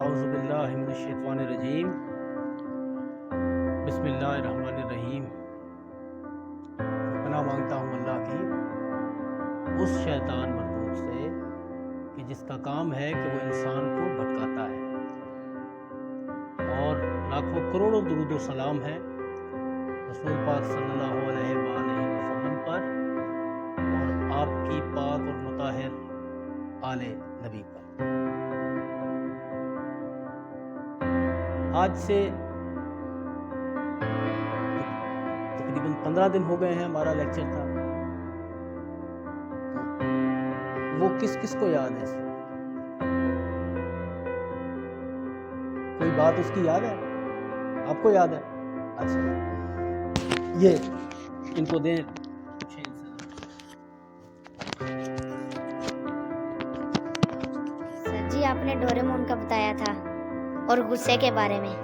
औज़ुबिल्लाहिमिनश्शैतानिर्रजीम बिस्मिल्लाहिर्रहमानिर्रहीम। पनाह मांगता हूँ अल्लाह की उस शैतान मरदूद से कि जिसका काम है कि वो इंसान को भटकाता है। और लाखों करोड़ों दुरूद व सलाम है रसूल पाक सल्लल्लाहु अलैहि वसल्लम पर और आपकी पाक और मुताहिर आले नबी पर। आज से तकरीबन 15 दिन हो गए हैं हमारा लेक्चर था। वो किस किस को याद है? कोई बात उसकी याद है? आपको याद है? अच्छा, ये इनको दें। सर जी, आपने डोरेमोन का बताया था और गुस्से के बारे में।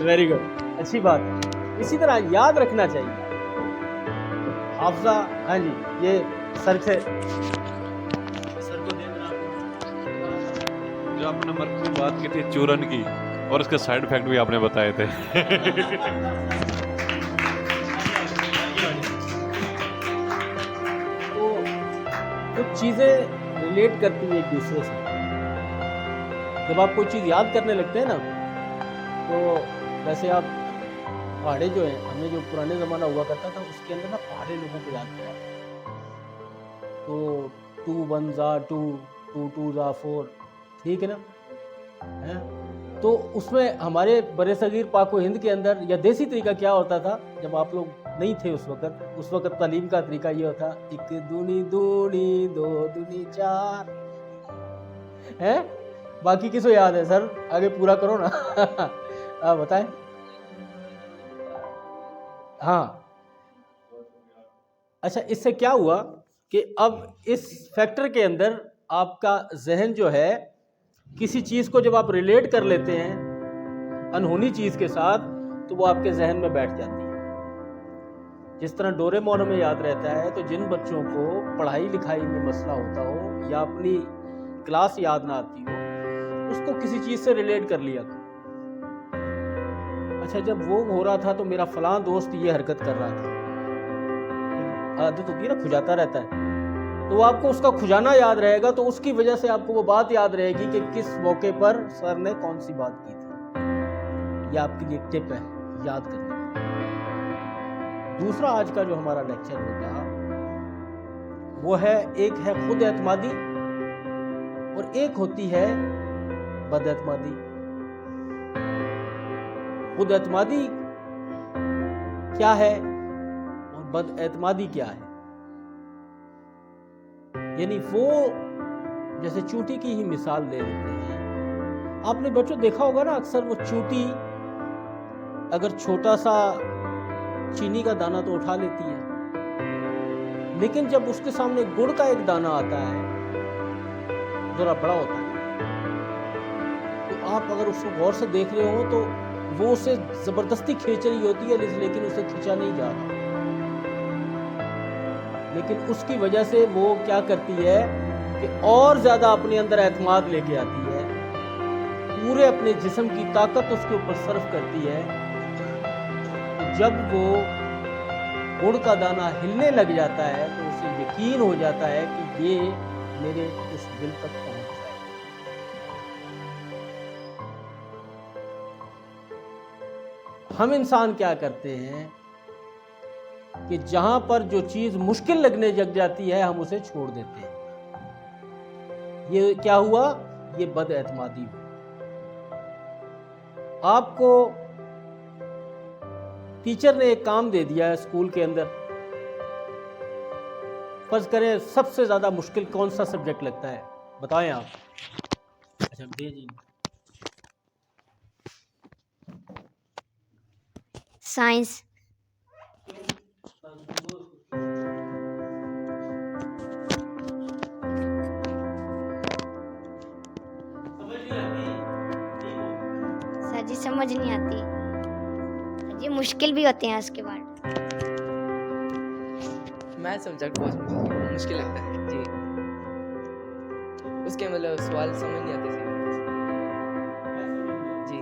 वेरी गुड, अच्छी बात है। इसी तरह याद रखना चाहिए हाफजा। हाँ जी, ये सर को देना। जो आपने मरकज़ी बात की थी चूरन की, और उसके साइड इफेक्ट भी आपने बताए थे। तो कुछ चीज़ें रिलेट करती हैं एक दूसरे से। जब आप कोई चीज़ याद करने लगते हैं ना, तो वैसे आप पहाड़े जो हैं, हमें जो पुराने ज़माना हुआ करता था उसके अंदर ना पहाड़े लोगों को याद किया। तो 2 1 ज़ा 2, 2 2 ज़ा 4, ठीक है ना? हैं? तो उसमें हमारे बड़े सगीर पाक व हिंद के अंदर या देसी तरीका क्या होता था, जब आप लोग नहीं थे उस वक़्त तालीम का तरीका ये होता, 1 दूनी दूनी 2 दूनी 4 है। बाकी किसको याद है? सर आगे पूरा करो ना। बताएं। हाँ, अच्छा, इससे क्या हुआ कि अब इस फैक्टर के अंदर आपका जहन जो है, किसी चीज़ को जब आप रिलेट कर लेते हैं अनहोनी चीज़ के साथ, तो वो आपके जहन में बैठ जाती है। जिस तरह डोरेमोन हमें याद रहता है, तो जिन बच्चों को पढ़ाई लिखाई में मसला होता हो या अपनी क्लास याद ना आती हो, उसको किसी चीज़ से रिलेट कर लिया करो। अच्छा, जब वो हो रहा था तो मेरा फलां दोस्त ये हरकत कर रहा था, आदत होती है ना, खुजाता रहता है, तो आपको उसका खुजाना याद रहेगा, तो उसकी वजह से आपको वो बात याद रहेगी कि किस मौके पर सर ने कौन सी बात की थी। यह आपके लिए टिप है याद करने की। दूसरा आज का जो हमारा लेक्चर होगा वो है, एक है खुद एतमादी और एक होती है बद एतमादी। खुद एतमादी क्या है और बद एतमादी क्या है? यानी वो, जैसे चूंटी की ही मिसाल ले लेते हैं। आपने बच्चों देखा होगा ना, अक्सर वो चूंटी अगर छोटा सा चीनी का दाना तो उठा लेती है, लेकिन जब उसके सामने गुड़ का एक दाना आता है, जरा बड़ा होता है, तो आप अगर उसको गौर से देख रहे हो तो वो उसे जबरदस्ती खींच रही होती है, लेकिन उसे खींचा नहीं जा रहा। लेकिन उसकी वजह से वो क्या करती है कि और ज्यादा अपने अंदर एतमाद लेके आती है, पूरे अपने जिस्म की ताकत उसके ऊपर सर्फ करती है। जब वो गुड़ का दाना हिलने लग जाता है, तो उसे यकीन हो जाता है कि ये मेरे इस दिल तक पहुंच जाएगा। हम इंसान क्या करते हैं कि जहां पर जो चीज मुश्किल लगने लग जाती है, हम उसे छोड़ देते हैं। ये क्या हुआ? ये बद एतमादी हुई। आपको टीचर ने एक काम दे दिया है स्कूल के अंदर। फर्ज करें सबसे ज्यादा मुश्किल कौन सा सब्जेक्ट लगता है, बताएं आप। अच्छा, जी। साइंस। सर जी समझ नहीं आती। सर जी मुश्किल भी होते हैं उसके बाद। मैथ सब्जेक्ट बहुत मुश्किल लगता है जी। उसके मतलब सवाल समझ नहीं आते थे जी।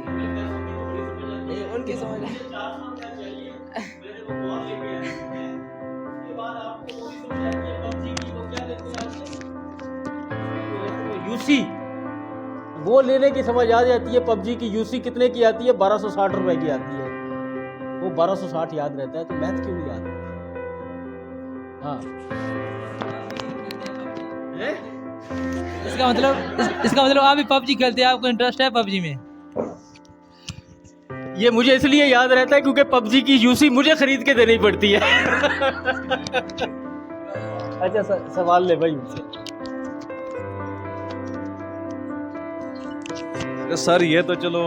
नहीं उनकी समझ यूसी वो लेने की समझ आ जाती है। पबजी की यूसी कितने की आती है? 1260 रुपए की आती है। वो 1260 याद रहता है तो मैथ क्यों नहीं याद रहता? हाँ इसका मतलब आप भी पबजी खेलते हैं, आपको इंटरेस्ट है पबजी में? ये मुझे इसलिए याद रहता है क्योंकि पबजी की यूसी मुझे खरीद के देनी पड़ती है। अच्छा सवाल ले भाई उनसे। सर ये तो चलो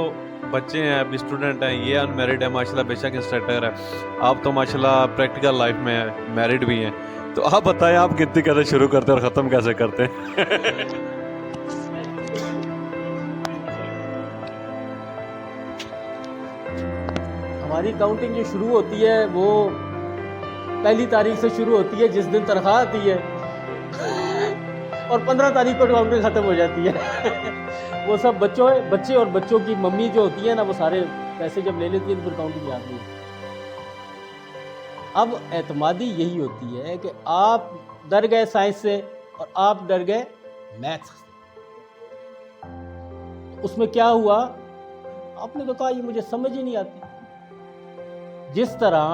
बच्चे हैं, अभी स्टूडेंट हैं, ये अनमैरिड है माशाल्लाह, बेशक इंस्ट्रक्टर है। आप तो माशाल्लाह प्रैक्टिकल लाइफ में मैरिड भी हैं, तो आप बताएं आप गिनती कैसे शुरू करते हैं और ख़त्म कैसे करते हैं? हमारी काउंटिंग जो शुरू होती है वो पहली तारीख से शुरू होती है जिस दिन तनख्वाह आती है, और 15 तारीख को काउंटिंग ख़त्म हो जाती है। वो सब बच्चे और बच्चों की मम्मी जो होती है ना, वो सारे पैसे जब ले लेती है तो फिर काउंटिंग याद नहीं है। अब एतमादी यही होती है कि आप डर गए साइंस से और आप डर गए मैथ्स से। उसमें क्या हुआ? आपने तो कहा ये मुझे समझ ही नहीं आती। जिस तरह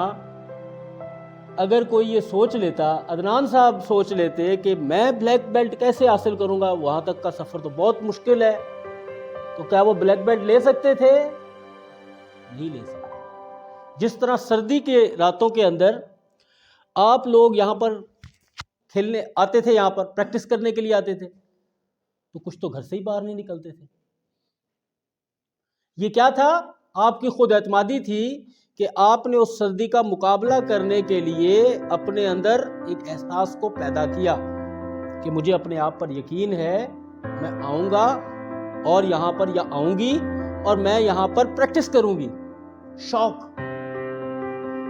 अगर कोई ये सोच लेता, अदनान साहब सोच लेते कि मैं ब्लैक बेल्ट कैसे हासिल करूंगा, वहां तक का सफर तो बहुत मुश्किल है, तो क्या वो ब्लैक बेल्ट ले सकते थे? नहीं ले सकते। जिस तरह सर्दी के रातों के अंदर आप लोग यहाँ पर खेलने आते थे, यहाँ पर प्रैक्टिस करने के लिए आते थे, तो कुछ तो घर से ही बाहर नहीं निकलते थे। ये क्या था? आपकी खुद एतमादी थी कि आपने उस सर्दी का मुकाबला करने के लिए अपने अंदर एक एहसास को पैदा किया कि मुझे अपने आप पर यकीन है, मैं आऊँगा और यहाँ पर या आऊँगी और मैं यहाँ पर प्रैक्टिस करूँगी। शौक।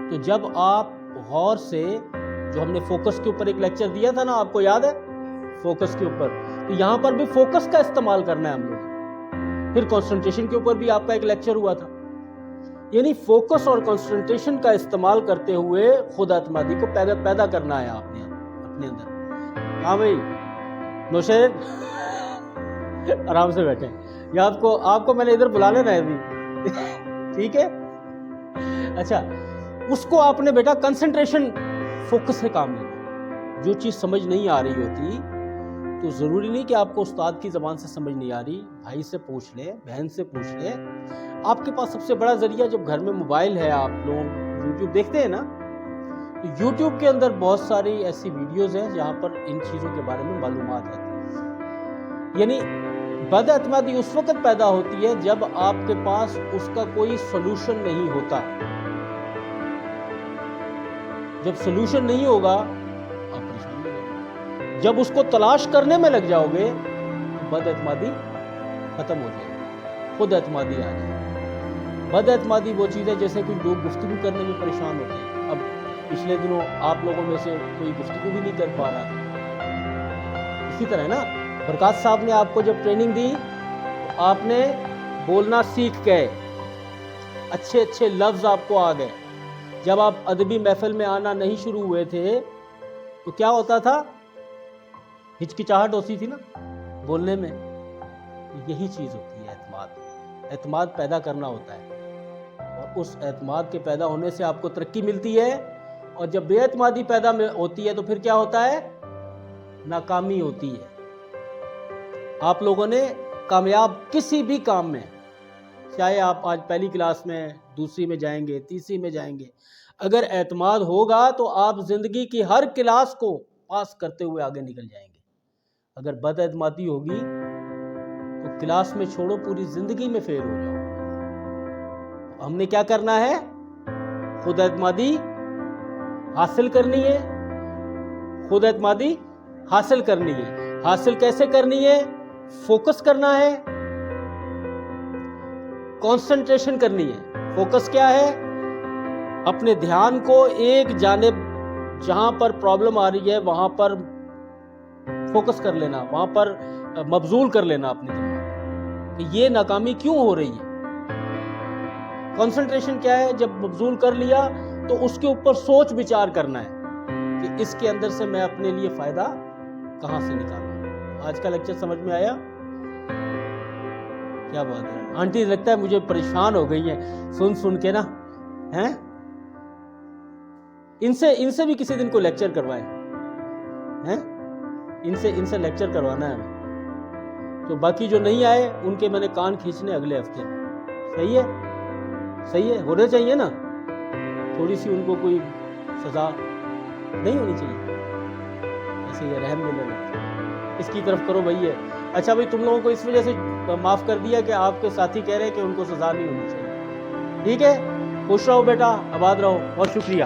तो जब आप गौर से, जो हमने फोकस के ऊपर एक लेक्चर दिया था ना, आपको याद है? फोकस के ऊपर, तो यहाँ पर भी फोकस का इस्तेमाल करना है हम लोग। फिर कंसंट्रेशन के ऊपर भी आपका एक लेक्चर हुआ था। यानी फोकस और कंसंट्रेशन का इस्तेमाल करते हुए खुद एतमादी को पैदा करना है आपने अपने अंदर। हाँ भाई नौशेर, आराम से बैठे। या आपको मैंने इधर बुला लेना है अभी। ठीक है? अच्छा, उसको आपने बेटा कंसंट्रेशन, फोकस से काम लेना। जो चीज़ समझ नहीं आ रही होती तो ज़रूरी नहीं कि आपको उस्ताद की ज़बान से समझ नहीं आ रही, भाई से पूछ ले, बहन से पूछ ले। आपके पास सबसे बड़ा ज़रिया, जब घर में मोबाइल है, आप लोग यूट्यूब देखते हैं ना, तो यूट्यूब के अंदर बहुत सारी ऐसी वीडियोज़ हैं जहाँ पर इन चीज़ों के बारे में मालूमात आती है। यानी बदअतमादी उस वक्त पैदा होती है जब आपके पास उसका कोई सोल्यूशन नहीं होता। जब सोल्यूशन नहीं होगा आप परेशान हो जाओगे। जब उसको तलाश करने में लग जाओगे तो बदअतमादी खत्म हो जाएगी, खुद एतमादी आ जाएगी। बदअतमादी वो चीज़ है जैसे कोई लोग गुफ्तगू करने में परेशान होते हैं। अब पिछले दिनों आप लोगों में से कोई गुफ्तगू भी नहीं कर पा रहा। इसी तरह ना, बरकात साहब ने आपको जब ट्रेनिंग दी तो आपने बोलना सीख गए, अच्छे अच्छे लफ्ज़ आपको आ गए। जब आप अदबी महफिल में आना नहीं शुरू हुए थे तो क्या होता था? हिचकिचाहट होती थी ना बोलने में। यही चीज़ होती है एतमाद। एतमाद पैदा करना होता है, और उस एतमाद के पैदा होने से आपको तरक्की मिलती है। और जब बेएतमादी पैदा होती है तो फिर क्या होता है? नाकामी होती है। आप लोगों ने कामयाब किसी भी काम में, चाहे आप आज पहली क्लास में, दूसरी में जाएंगे, तीसरी में जाएंगे, अगर एतमाद होगा तो आप ज़िंदगी की हर क्लास को पास करते हुए आगे निकल जाएंगे। अगर बदअतमादी होगी तो क्लास में छोड़ो, पूरी ज़िंदगी में फेल हो जाओ। हमने क्या करना है? खुद एतमादी हासिल करनी है। खुद एतमादी हासिल करनी है। हासिल कैसे करनी है? फोकस करना है, कंसंट्रेशन करनी है। फोकस क्या है? अपने ध्यान को एक जानिब जहाँ पर प्रॉब्लम आ रही है वहाँ पर फोकस कर लेना, वहाँ पर मबजूल कर लेना अपने दिमाग कि ये नाकामी क्यों हो रही है। कंसंट्रेशन क्या है, जब मबजूल कर लिया तो उसके ऊपर सोच विचार करना है कि इसके अंदर से मैं अपने लिए फ़ायदा कहाँ से निकालूं। आज का लेक्चर समझ में आया? क्या बात है, आंटी लगता है मुझे परेशान हो गई हैं सुन के ना, हैं? इनसे भी किसी दिन को लेक्चर करवाएं, हैं? इनसे लेक्चर करवाना है। तो बाकी जो नहीं आए उनके मैंने कान खींचने अगले हफ्ते में। सही है? सही है, होने चाहिए ना, थोड़ी सी उनको कोई सज़ा नहीं होनी चाहिए, ऐसे ये रहम देने लगता, इसकी तरफ करो भैया। अच्छा भाई, तुम लोगों को इस वजह से माफ़ कर दिया कि आपके साथी कह रहे हैं कि उनको सज़ा नहीं होनी चाहिए। ठीक है, खुश रहो बेटा, आबाद रहो, बहुत शुक्रिया।